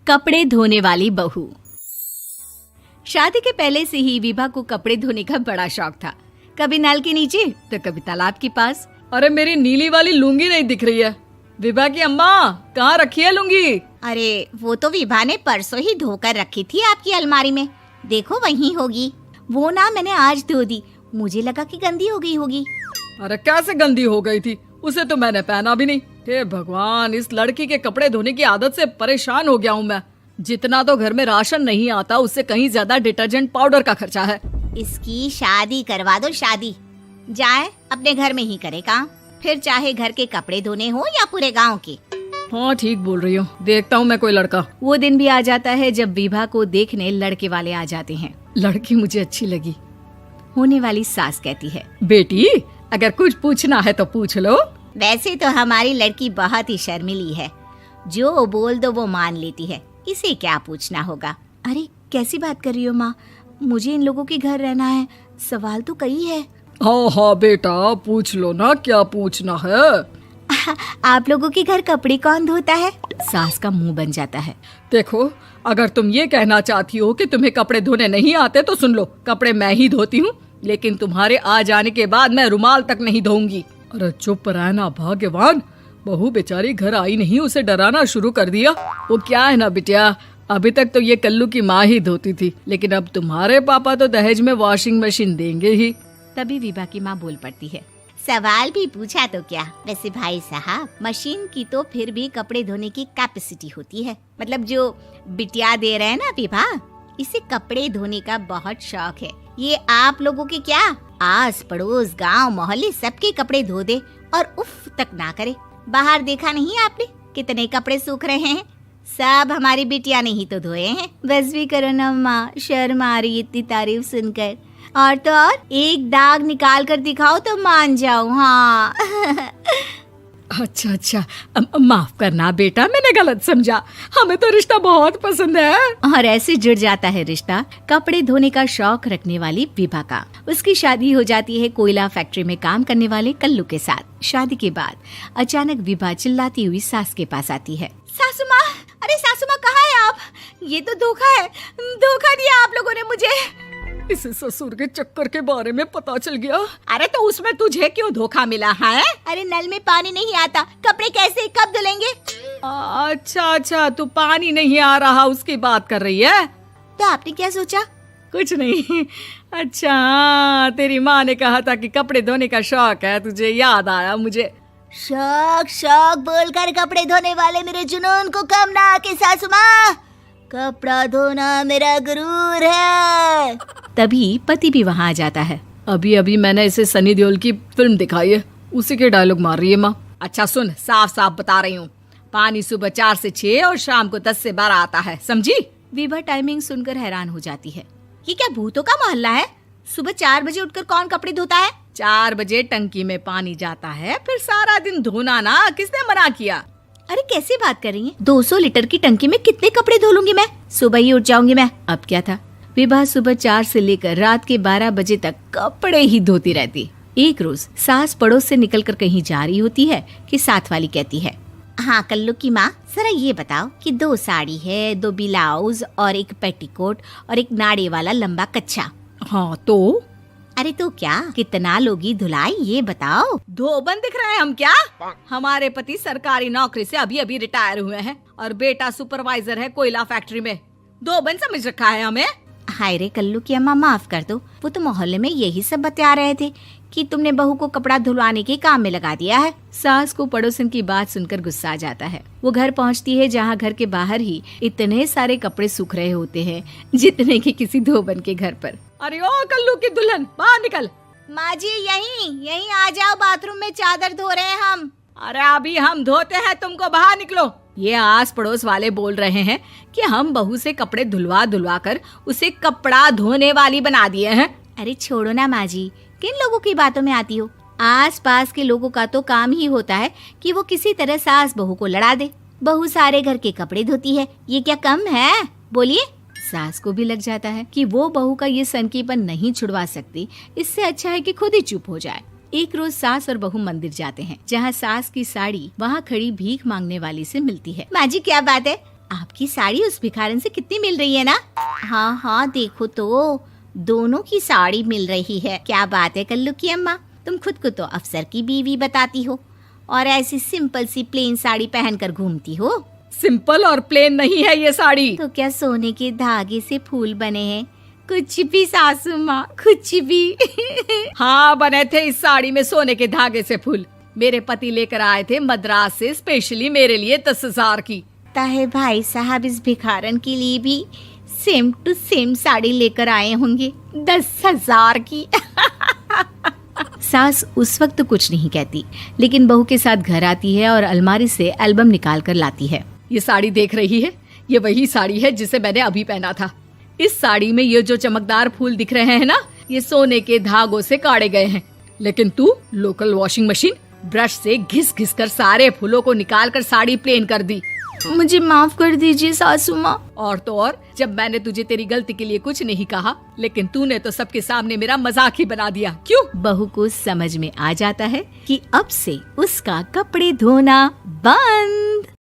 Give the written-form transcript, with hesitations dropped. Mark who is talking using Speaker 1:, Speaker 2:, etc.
Speaker 1: कपड़े धोने वाली बहू। शादी के पहले से ही विभा को कपड़े धोने का बड़ा शौक था। कभी नल के नीचे तो कभी तालाब के पास।
Speaker 2: अरे मेरी नीली वाली लुंगी नहीं दिख रही है। विभा की अम्मा, कहाँ रखी है लुंगी?
Speaker 3: अरे वो तो विभा ने परसों ही धोकर रखी थी आपकी अलमारी में, देखो वहीं होगी। वो ना मैंने आज धो दी, मुझे लगा कि गंदी हो गई होगी।
Speaker 2: अरे कैसे गंदी हो गई थी? उसे तो मैंने पहना भी नहीं। हे भगवान, इस लड़की के कपड़े धोने की आदत से परेशान हो गया हूँ मैं। जितना तो घर में राशन नहीं आता, उससे कहीं ज्यादा डिटर्जेंट पाउडर का खर्चा है।
Speaker 3: इसकी शादी करवा दो, शादी जाए अपने घर में ही करे काम, फिर चाहे घर के कपड़े धोने हो या पूरे गांव के।
Speaker 2: हाँ ठीक बोल रही हूँ, देखता हूँ मैं कोई लड़का।
Speaker 1: वो दिन भी आ जाता है जब विभा को देखने लड़के वाले आ जाते हैं।
Speaker 2: लड़की मुझे अच्छी लगी।
Speaker 1: होने वाली सास कहती है,
Speaker 2: बेटी अगर कुछ पूछना है तो पूछ लो।
Speaker 3: वैसे तो हमारी लड़की बहुत ही शर्मीली है, जो बोल दो वो मान लेती है, इसे क्या पूछना होगा।
Speaker 1: अरे कैसी बात कर रही हो माँ, मुझे इन लोगों के घर रहना है, सवाल तो कई है।
Speaker 2: हाँ हाँ बेटा, पूछ लो ना, क्या पूछना है।
Speaker 1: आप लोगों के घर कपड़े कौन धोता है? सास का मुंह बन जाता है।
Speaker 2: देखो, अगर तुम ये कहना चाहती हो कि तुम्हें कपड़े धोने नहीं आते तो सुन लो, कपड़े मैं ही धोती हूँ, लेकिन तुम्हारे आ जाने के बाद मैं रुमाल तक नहीं धोऊंगी। अरे चुप रहना भाग्यवान, बहू बेचारी घर आई नहीं, उसे डराना शुरू कर दिया। वो क्या है ना बिटिया, अभी तक तो ये कल्लू की माँ ही धोती थी, लेकिन अब तुम्हारे पापा तो दहेज में वॉशिंग मशीन देंगे ही।
Speaker 1: तभी विभा की माँ बोल पड़ती है,
Speaker 3: सवाल भी पूछा तो क्या। वैसे भाई साहब, मशीन की तो फिर भी कपड़े धोने की कैपेसिटी होती है। मतलब जो बिटिया दे रहे हैं ना विभा, इसे कपड़े धोने का बहुत शौक है। ये आप लोगों के क्या, आस पड़ोस गांव मोहल्ले सबके कपड़े धो दे और उफ तक ना करे। बाहर देखा नहीं आपने कितने कपड़े सूख रहे हैं? सब हमारी बिटिया ने ही तो धोए हैं।
Speaker 1: बस भी करो ना माँ, शर्म आ रही इतनी तारीफ सुनकर। और तो और एक दाग निकाल कर दिखाओ तो मान जाऊं। हाँ
Speaker 2: अच्छा, माफ करना बेटा, मैंने गलत समझा। हमें तो रिश्ता बहुत पसंद है।
Speaker 1: और ऐसे जुड़ जाता है रिश्ता कपड़े धोने का शौक रखने वाली विभा का। उसकी शादी हो जाती है कोयला फैक्ट्री में काम करने वाले कल्लू के साथ। शादी के बाद अचानक विभा चिल्लाती हुई सास के पास आती है।
Speaker 3: सासू माँ, अरे सासू माँ कहाँ है आप? ये तो धोखा है, धोखा दिया आप लोगों ने मुझे।
Speaker 2: इसे ससुर के चक्कर के बारे में पता चल गया।
Speaker 3: अरे तो उसमें तुझे क्यों धोखा मिला है? अरे नल में पानी नहीं आता, कपड़े कैसे कब धुलेंगे?
Speaker 2: अच्छा, तू पानी नहीं आ रहा उसकी बात कर रही है।
Speaker 3: तो आपने क्या सोचा?
Speaker 2: कुछ नहीं। अच्छा, तेरी माँ ने कहा था कि कपड़े धोने का शौक है तुझे, याद आया मुझे।
Speaker 3: शौक बोलकर कपड़े धोने वाले मेरे जुनून को कम ना आके सासू माँ, कपड़ा धोना मेरा गुरूर है।
Speaker 1: तभी पति भी वहाँ आ जाता है।
Speaker 2: अभी मैंने इसे सनी देओल की फिल्म दिखाई है, उसी के डायलॉग मार रही है माँ। अच्छा सुन, साफ साफ बता रही हूँ, पानी सुबह 4 से 6 और शाम को 10 से 12 आता है, समझी?
Speaker 1: विभा टाइमिंग सुनकर हैरान हो जाती है।
Speaker 3: ये क्या भूतों का मोहल्ला है? सुबह 4 बजे उठकर कौन कपड़े धोता है?
Speaker 2: 4 बजे टंकी में पानी जाता है, फिर सारा दिन धोना ना, किसने मना किया?
Speaker 1: अरे कैसी बात कर रही हैं? 200 लीटर की टंकी में कितने कपड़े धो लूंगी मैं? सुबह ही उठ जाऊंगी मैं। अब क्या था, विभा सुबह 4 से लेकर रात के 12 बजे तक कपड़े ही धोती रहती। एक रोज सास पड़ोस से निकलकर कहीं जा रही होती है कि साथ वाली कहती है,
Speaker 3: हाँ कल्लू की माँ, जरा ये बताओ कि 2 साड़ी है, 2 ब्लाउज और एक पेटीकोट और एक नाड़े वाला लंबा कच्छा।
Speaker 2: हाँ तो?
Speaker 3: अरे तो क्या, कितना लोगी धुलाई ये बताओ।
Speaker 2: धोबन दिख रहे हैं हम क्या? हमारे पति सरकारी नौकरी से अभी रिटायर हुए हैं और बेटा सुपरवाइजर है कोयला फैक्ट्री में। धोबन समझ रखा है हमें?
Speaker 3: हाय रे कल्लू की अम्मा, माफ कर दो, वो तो मोहल्ले में यही सब बता रहे थे कि तुमने बहू को कपड़ा धुलवाने के काम में लगा दिया है।
Speaker 1: सास को पड़ोसन की बात सुनकर गुस्सा आ जाता है। वो घर पहुंचती है जहां घर के बाहर ही इतने सारे कपड़े सूख रहे होते हैं जितने कि किसी धोबन के घर पर।
Speaker 2: अरे ओ कल्लू की दुल्हन, बाहर निकल।
Speaker 3: माँ जी यहीं आ जाओ, बाथरूम में चादर धो रहे हैं हम।
Speaker 2: अरे अभी हम धोते हैं, तुमको बाहर निकलो। ये आस पड़ोस वाले बोल रहे हैं कि हम बहू से कपड़े धुलवा कर उसे कपड़ा धोने वाली बना दिए हैं।
Speaker 1: अरे छोड़ो ना माँ जी, किन लोगों की बातों में आती हो? आस पास के लोगों का तो काम ही होता है कि वो किसी तरह सास बहू को लड़ा दे। बहू सारे घर के कपड़े धोती है, ये क्या कम है? बोलिए। सास को भी लग जाता है कि वो बहू का ये सनकीपन नहीं छुड़वा सकती, इससे अच्छा है कि खुद ही चुप हो जाए। एक रोज सास और बहू मंदिर जाते हैं, जहाँ सास की साड़ी वहाँ खड़ी भीख मांगने वाली से मिलती है।
Speaker 3: माँ जी क्या बात है, आपकी साड़ी उस भिखारन से कितनी मिल रही है ना? हाँ हाँ देखो तो, दोनों की साड़ी मिल रही है। क्या बात है कल्लू की अम्मा, तुम खुद को तो अफसर की बीवी बताती हो और ऐसी सिंपल सी प्लेन साड़ी पहनकर घूमती हो।
Speaker 2: सिंपल और प्लेन नहीं है ये साड़ी।
Speaker 3: तो क्या सोने के धागे से फूल बने हैं? कुछ भी सासू माँ, कुछ भी।
Speaker 2: हाँ बने थे इस साड़ी में सोने के धागे से फूल। मेरे पति लेकर आए थे मद्रास से स्पेशली मेरे लिए 10,000 की।
Speaker 3: ताहे भाई साहब इस भिखारन के लिए भी सेम टू सेम साड़ी लेकर आए होंगे 10,000 की।
Speaker 1: सास उस वक्त तो कुछ नहीं कहती, लेकिन बहू के साथ घर आती है और अलमारी से एल्बम निकाल कर लाती है।
Speaker 2: ये साड़ी देख रही है, ये वही साड़ी है जिसे मैंने अभी पहना था। इस साड़ी में ये जो चमकदार फूल दिख रहे हैं ना, ये सोने के धागों से काढ़े गए हैं। लेकिन तू लोकल वॉशिंग मशीन ब्रश से घिस घिस कर सारे फूलों को निकाल कर साड़ी प्लेन कर दी।
Speaker 1: मुझे माफ कर दीजिए सासू माँ।
Speaker 2: और तो और, जब मैंने तुझे तेरी गलती के लिए कुछ नहीं कहा, लेकिन तूने तो सबके सामने मेरा मजाक ही बना दिया। क्यों?
Speaker 1: बहू को समझ में आ जाता है कि अब से उसका कपड़े धोना बंद।